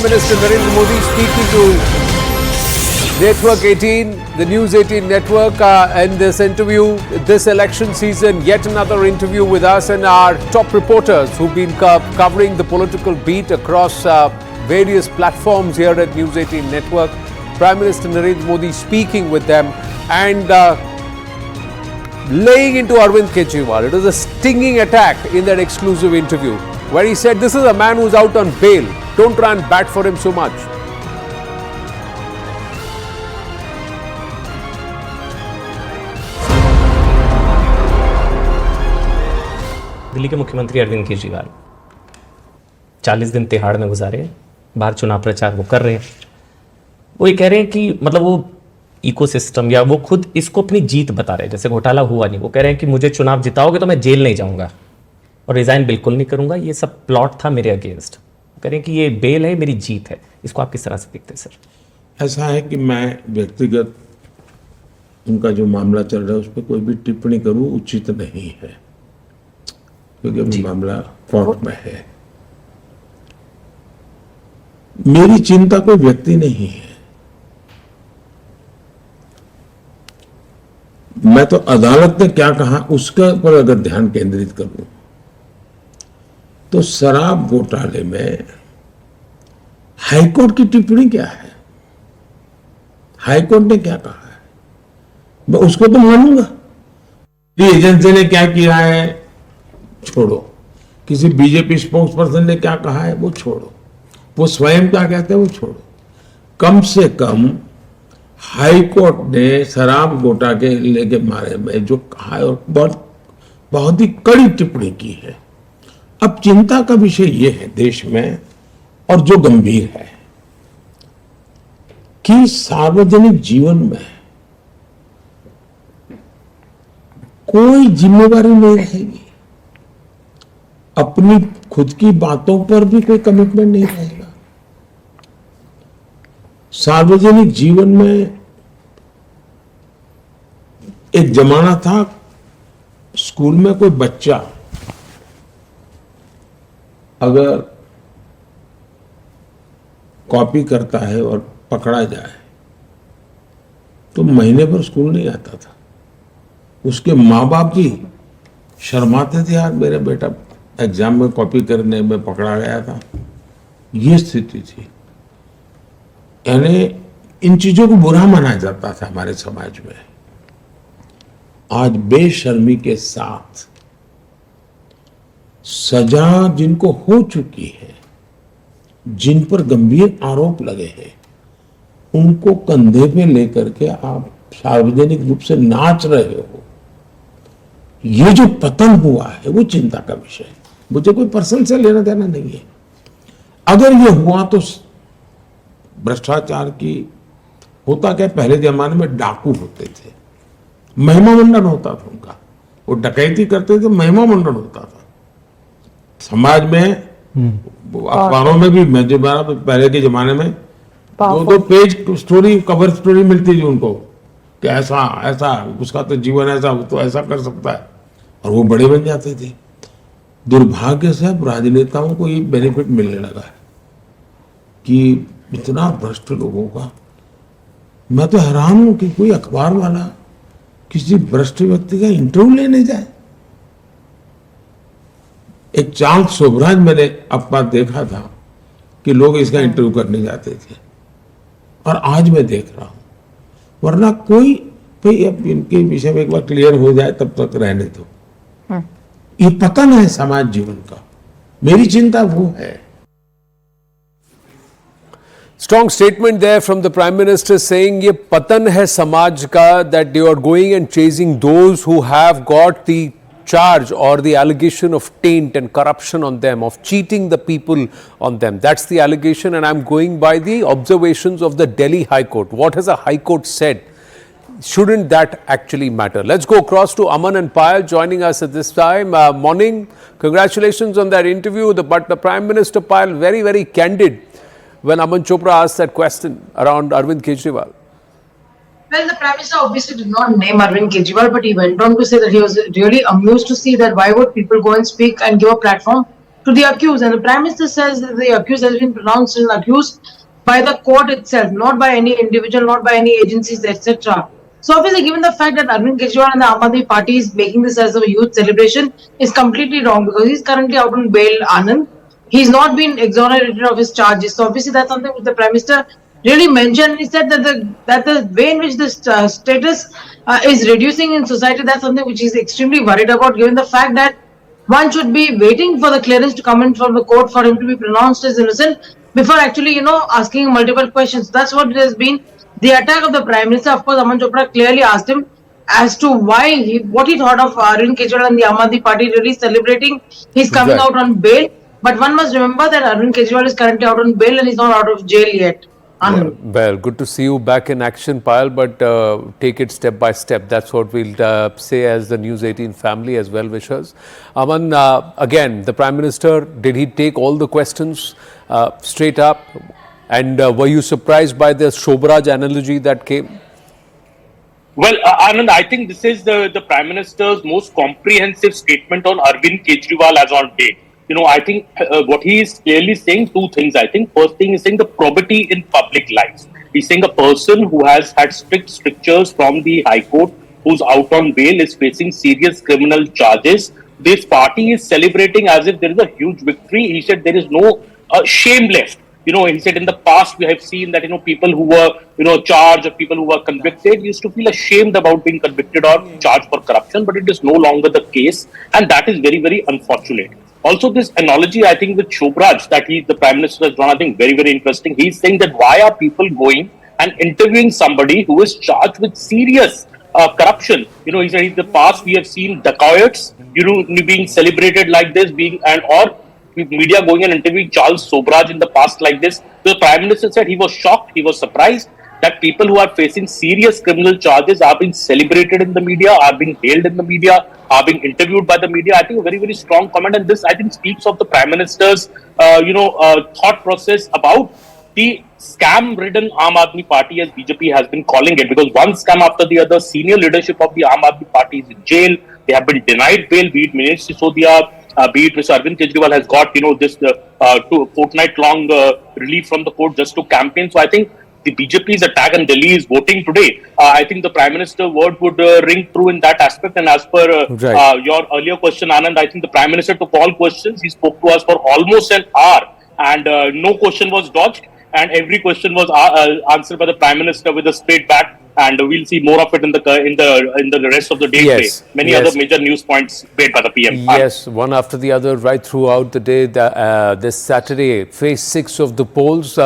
Minister Narendra Modi speaking to Network 18, the News 18 network, in this interview, this election season, yet another interview with us and our top reporters who've been covering the political beat across various platforms here at News 18 network. Prime Minister Narendra Modi speaking with them and laying into Arvind Kejriwal. It was a stinging attack in that exclusive interview where he said, this is a man who's out on bail. Don't try and bat for him so much. Delhi के मुख्यमंत्री अरविंद केजरीवाल 40 दिन तिहाड़ में गुजारे, बाहर चुनाव प्रचार वो कर रहे हैं। वो ये कह रहे हैं कि मतलब वो इकोसिस्टम या वो खुद इसको अपनी जीत बता रहे हैं, जैसे घोटाला हुआ नहीं। वो कह रहे हैं कि मुझे चुनाव जिताओगे तो मैं जेल नहीं जाऊंगा और रिजाइन बिल्कुल नहीं करूंगा, ये सब प्लॉट था मेरे अगेंस्ट। कह रहे हैं कि ये बेल है, मेरी जीत है। इसको आप किस तरह से देखते हैं सर? ऐसा है कि मैं व्यक्तिगत उनका जो मामला चल रहा है उस पर कोई भी टिप्पणी करूं उचित नहीं है, क्योंकि मामला कोर्ट में है। मेरी चिंता कोई व्यक्ति नहीं है। मैं तो अदालत ने क्या कहा उसके पर अगर ध्यान केंद्रित करूं तो शराब घोटाले में हाईकोर्ट की टिप्पणी क्या है, हाईकोर्ट ने क्या कहा है, मैं उसको तो मानूंगा। एजेंसी ने क्या किया है छोड़ो, किसी बीजेपी स्पोक्स पर्सन ने क्या कहा है वो छोड़ो, वो स्वयं क्या कहते हैं वो छोड़ो। कम से कम हाईकोर्ट ने शराब घोटाले के बारे में जो कहा है और बहुत ही कड़ी टिप्पणी की है। अब चिंता का विषय यह है देश में और जो गंभीर है कि सार्वजनिक जीवन में कोई जिम्मेदारी नहीं रहेगी, अपनी खुद की बातों पर भी कोई कमिटमेंट नहीं रहेगा। सार्वजनिक जीवन में एक जमाना था, स्कूल में कोई बच्चा अगर कॉपी करता है और पकड़ा जाए तो महीने भर स्कूल नहीं आता था। उसके माँ बाप भी शर्माते थे, यार मेरा बेटा एग्जाम में कॉपी करने में पकड़ा गया था। ये स्थिति थी, यानी इन चीजों को बुरा माना जाता था हमारे समाज में। आज बेशर्मी के साथ सजा जिनको हो चुकी है, जिन पर गंभीर आरोप लगे हैं, उनको कंधे पे लेकर के आप सार्वजनिक रूप से नाच रहे हो। ये जो पतन हुआ है वो चिंता का विषय है। मुझे कोई पर्सन से लेना देना नहीं है। अगर ये हुआ तो भ्रष्टाचार की होता क्या, पहले जमाने में डाकू होते थे, महिमा मंडन होता था उनका, वो डकैती करते थे, महिमा मंडन होता था समाज में। अखबारों में भी मैं जो पहले के जमाने में दो पेज स्टोरी, कवर स्टोरी मिलती थी उनको कि ऐसा ऐसा उसका तो जीवन ऐसा, तो ऐसा कर सकता है, और वो बड़े बन जाते थे। दुर्भाग्य से अब राजनेताओं को ये बेनिफिट मिलने लगा है कि इतना भ्रष्ट लोगों का। मैं तो हैरान हूं कि कोई अखबार वाला किसी भ्रष्ट व्यक्ति का इंटरव्यू लेने जाए। एक चांद शोभराज मैंने अपना देखा था कि लोग इसका इंटरव्यू करने जाते थे, और आज मैं देख रहा हूं। वरना कोई इनके विषय में एक बार क्लियर हो जाए तब तक रहने दो। ये पतन है समाज जीवन का, मेरी चिंता वो है। Strong statement there from the Prime Minister saying ये पतन है समाज का, that you are going and chasing those who have got the charge or the allegation of taint and corruption on them, of cheating the people on them. That's the allegation, and I'm going by the observations of the Delhi High Court. What has a High Court said? Shouldn't that actually matter? Let's go across to Aman and Payal joining us at this time. Morning. Congratulations on that interview. But the Prime Minister, Payal, very, very candid when Aman Chopra asked that question around Arvind Kejriwal. Well, the Prime Minister obviously did not name Arvind Kejriwal, but he went on to say that he was really amused to see that why would people go and speak and give a platform to the accused, and the Prime Minister says that the accused has been pronounced as an accused by the court itself, not by any individual, not by any agencies, etc. So obviously, given the fact that Arvind Kejriwal and the Aam Aadmi Party is making this as a youth celebration, is completely wrong because he's currently out on bail, Anand. He's not been exonerated of his charges. So obviously, that's something which the Prime Minister really mentioned. He said that the way in which this status is reducing in society, that's something which he's extremely worried about, given the fact that one should be waiting for the clearance to come in from the court for him to be pronounced as innocent before actually, asking multiple questions. That's what it has been. The attack of the Prime Minister, of course, Aman Chopra clearly asked him as to what he thought of Arvind Kejriwal and the Aam Aadmi Party really celebrating his coming Right. out on bail. But one must remember that Arvind Kejriwal is currently out on bail and he's not out of jail yet. Anand. Well, good to see you back in action, Payal, but take it step by step. That's what we'll say as the News 18 family as well wishers. Aman, again, the Prime Minister, did he take all the questions straight up? And were you surprised by the Shobraj analogy that came? Well, Anand, I think this is the Prime Minister's most comprehensive statement on Arvind Kejriwal as on date. I think what he is clearly saying two things. I think first thing is saying the probity in public life. He's saying a person who has had strict strictures from the High Court, who's out on bail, is facing serious criminal charges. This party is celebrating as if there is a huge victory. He said there is no shame left. He said in the past we have seen that, people who were, charged or people who were convicted used to feel ashamed about being convicted or charged for corruption, but it is no longer the case. And that is very, very unfortunate. Also, this analogy, I think, with Shobraj that the Prime Minister has drawn, I think, very, very interesting. He's saying that why are people going and interviewing somebody who is charged with serious corruption? He said in the past we have seen dacoits, being celebrated like this, or media going and interviewing Charles Shobraj in the past like this. The Prime Minister said he was shocked, he was surprised that people who are facing serious criminal charges are being celebrated in the media, are being hailed in the media, are being interviewed by the media. I think a very, very strong comment, and this I think speaks of the Prime Minister's thought process about the scam-ridden Aam Aadmi Party, as BJP has been calling it, because one scam after the other, senior leadership of the Aam Aadmi Party is in jail. They have been denied bail, be it Manish Sisodia, be it Mr. Arvind Kejriwal has got, this fortnight-long relief from the court just to campaign. So I think the BJP's attack on Delhi is voting today. I think the Prime Minister word would ring true in that aspect. And as per Right. your earlier question, Anand, I think the Prime Minister took all questions. He spoke to us for almost an hour, and no question was dodged, and every question was answered by the Prime Minister with a straight bat. And we'll see more of it in the rest of the day Yes, today. Many yes. other major news points made by the PM. Yes, one after the other right throughout the day. This Saturday, phase 6 of the polls.